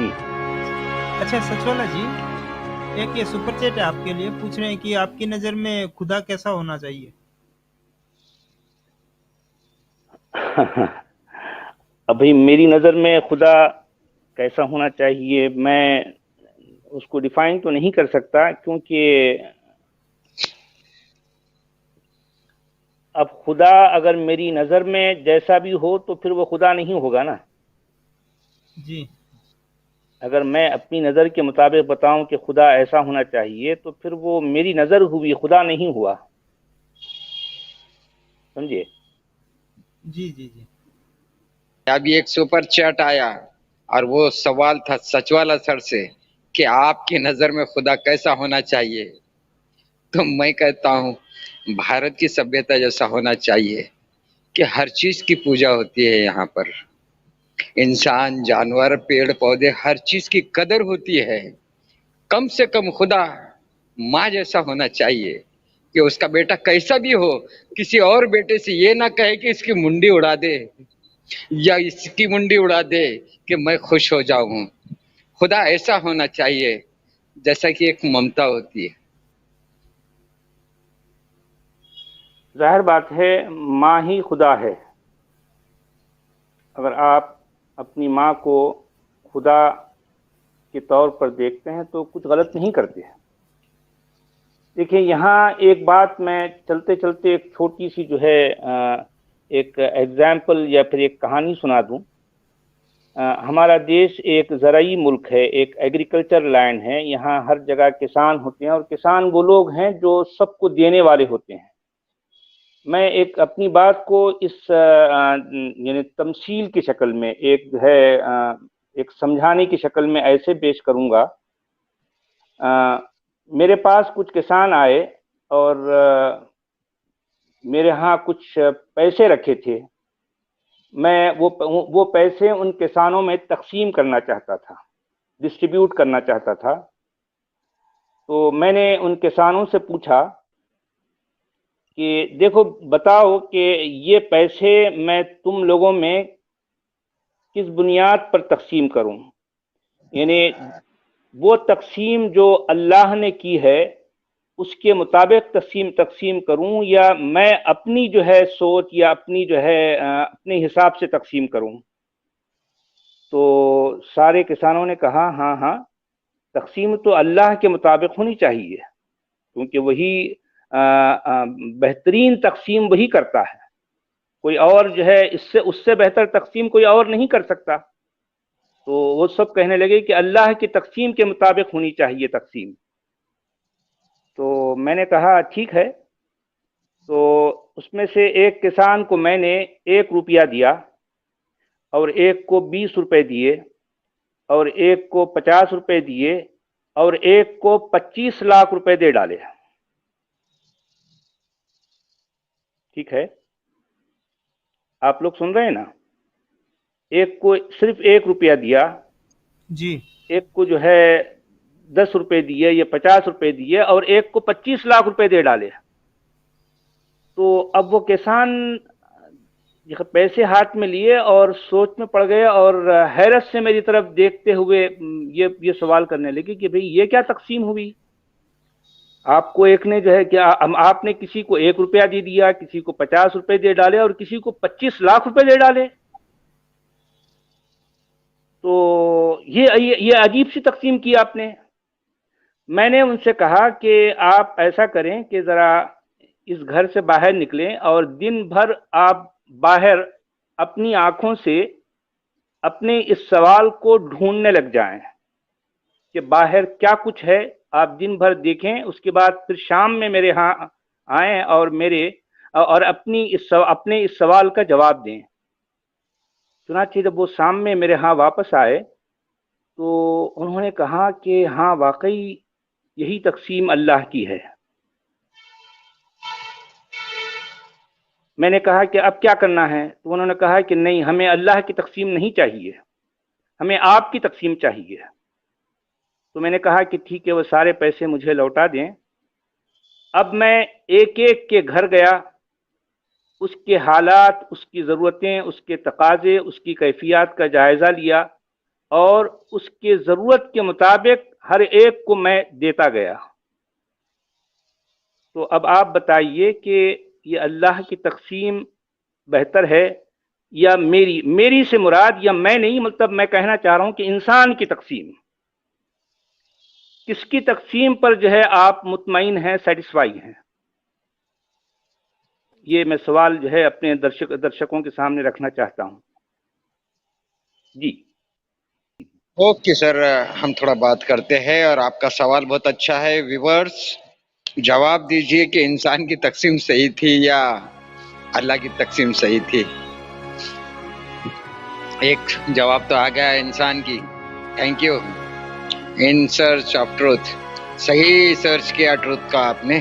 جی اچھا سچوالا جی، ایک یہ سپر چیٹ ہے آپ کے لیے، پوچھ رہے ہیں کہ آپ کی نظر میں خدا کیسا ہونا چاہیے؟ ابھی میری نظر میں خدا کیسا ہونا چاہیے میں اس کو ڈیفائن تو نہیں کر سکتا، کیونکہ اب خدا اگر میری نظر میں جیسا بھی ہو تو پھر وہ خدا نہیں ہوگا نا۔ جی اگر میں اپنی نظر کے مطابق بتاؤں کہ خدا ایسا ہونا چاہیے تو پھر وہ میری نظر ہوئی، خدا نہیں ہوا، سمجھے؟ جی جی جی ابھی ایک سپر چیٹ آیا اور وہ سوال تھا سچوالا سر سے کہ آپ کی نظر میں خدا کیسا ہونا چاہیے، تو میں کہتا ہوں بھارت کی سبھیتا جیسا ہونا چاہیے کہ ہر چیز کی پوجا ہوتی ہے یہاں پر، انسان، جانور، پیڑ پودے، ہر چیز کی قدر ہوتی ہے۔ کم سے کم خدا ماں جیسا ہونا چاہیے کہ اس کا بیٹا کیسا بھی ہو کسی اور بیٹے سے یہ نہ کہے کہ اس کی منڈی اڑا دے یا اس کی منڈی اڑا دے کہ میں خوش ہو جاؤں۔ خدا ایسا ہونا چاہیے جیسا کہ ایک ممتا ہوتی ہے۔ ظاہر بات ہے ماں ہی خدا ہے۔ اگر آپ اپنی ماں کو خدا کے طور پر دیکھتے ہیں تو کچھ غلط نہیں کرتے ہیں۔ دیکھیں یہاں ایک بات میں چلتے چلتے ایک چھوٹی سی جو ہے ایک ایگزامپل یا پھر ایک کہانی سنا دوں۔ ہمارا دیش ایک زرعی ملک ہے، ایک ایگریکلچر لینڈ ہے، یہاں ہر جگہ کسان ہوتے ہیں، اور کسان وہ لوگ ہیں جو سب کو دینے والے ہوتے ہیں۔ میں ایک اپنی بات کو اس یعنی تمثیل کی شکل میں ایک جو ہے ایک سمجھانے کی شکل میں ایسے پیش کروں گا۔ میرے پاس کچھ کسان آئے اور میرے ہاں کچھ پیسے رکھے تھے، میں وہ پیسے ان کسانوں میں تقسیم کرنا چاہتا تھا، ڈسٹریبیوٹ کرنا چاہتا تھا۔ تو میں نے ان کسانوں سے پوچھا کہ دیکھو بتاؤ کہ یہ پیسے میں تم لوگوں میں کس بنیاد پر تقسیم کروں، یعنی وہ تقسیم جو اللہ نے کی ہے اس کے مطابق تقسیم کروں، یا میں اپنی جو ہے سوچ یا اپنی جو ہے اپنے حساب سے تقسیم کروں؟ تو سارے کسانوں نے کہا ہاں ہاں، تقسیم تو اللہ کے مطابق ہونی چاہیے، کیونکہ وہی بہترین تقسیم وہی کرتا ہے، کوئی اور جو ہے اس سے بہتر تقسیم کوئی اور نہیں کر سکتا۔ تو وہ سب کہنے لگے کہ اللہ کی تقسیم کے مطابق ہونی چاہیے تقسیم۔ تو میں نے کہا ٹھیک ہے۔ تو اس میں سے ایک کسان کو میں نے 1 روپیہ دیا، اور ایک کو 20 روپے دیے، اور ایک کو 50 روپے دیے، اور ایک کو 25 لاکھ روپے دے ڈالے۔ ٹھیک ہے، آپ لوگ سن رہے ہیں نا؟ ایک کو صرف 1 روپیہ دیا، جی ایک کو جو ہے 10 روپے دیے یا 50 روپے دیے، اور ایک کو 25 لاکھ روپے دے ڈالے۔ تو اب وہ کسان پیسے ہاتھ میں لیے اور سوچ میں پڑ گئے، اور حیرت سے میری طرف دیکھتے ہوئے یہ سوال کرنے لگے کہ بھئی یہ کیا تقسیم ہوئی؟ آپ کو ایک نے جو ہے کہ آپ نے کسی کو 1 روپیہ دے دیا، کسی کو 50 روپے دے ڈالے، اور کسی کو 25 لاکھ روپے دے ڈالے۔ تو یہ عجیب سی تقسیم کی آپ نے۔ میں نے ان سے کہا کہ آپ ایسا کریں کہ ذرا اس گھر سے باہر نکلیں، اور دن بھر آپ باہر اپنی آنکھوں سے اپنے اس سوال کو ڈھونڈنے لگ جائیں کہ باہر کیا کچھ ہے۔ آپ دن بھر دیکھیں، اس کے بعد پھر شام میں میرے ہاں آئیں اور اپنے اس سوال کا جواب دیں۔ چنانچہ جب وہ شام میں میرے ہاں واپس آئے تو انہوں نے کہا کہ ہاں واقعی یہی تقسیم اللہ کی ہے۔ میں نے کہا کہ اب کیا کرنا ہے؟ تو انہوں نے کہا کہ نہیں، ہمیں اللہ کی تقسیم نہیں چاہیے، ہمیں آپ کی تقسیم چاہیے۔ تو میں نے کہا کہ ٹھیک ہے، وہ سارے پیسے مجھے لوٹا دیں۔ اب میں ایک ایک کے گھر گیا، اس کے حالات، اس کی ضرورتیں، اس کے تقاضے، اس کی کیفیات کا جائزہ لیا، اور اس کے ضرورت کے مطابق ہر ایک کو میں دیتا گیا. تو اب آپ بتائیے کہ یہ اللہ کی تقسیم بہتر ہے یا میری سے مراد، یا میں نہیں، مطلب میں کہنا چاہ رہا ہوں کہ انسان کی تقسیم، کس کی تقسیم پر جو ہے آپ مطمئن ہیں، سیٹسفائی ہیں؟ یہ میں سوال جو ہے اپنے درشکوں کے سامنے رکھنا چاہتا ہوں. جی اوکے سر، ہم تھوڑا بات کرتے ہیں، اور آپ کا سوال بہت اچھا ہے. ویورز جواب دیجئے کہ انسان کی تقسیم صحیح تھی یا اللہ کی تقسیم صحیح تھی. ایک جواب تو آ گیا انسان کی. Thank you. In search of truth, صحیح سرچ کیا ٹروتھ کا آپ نے.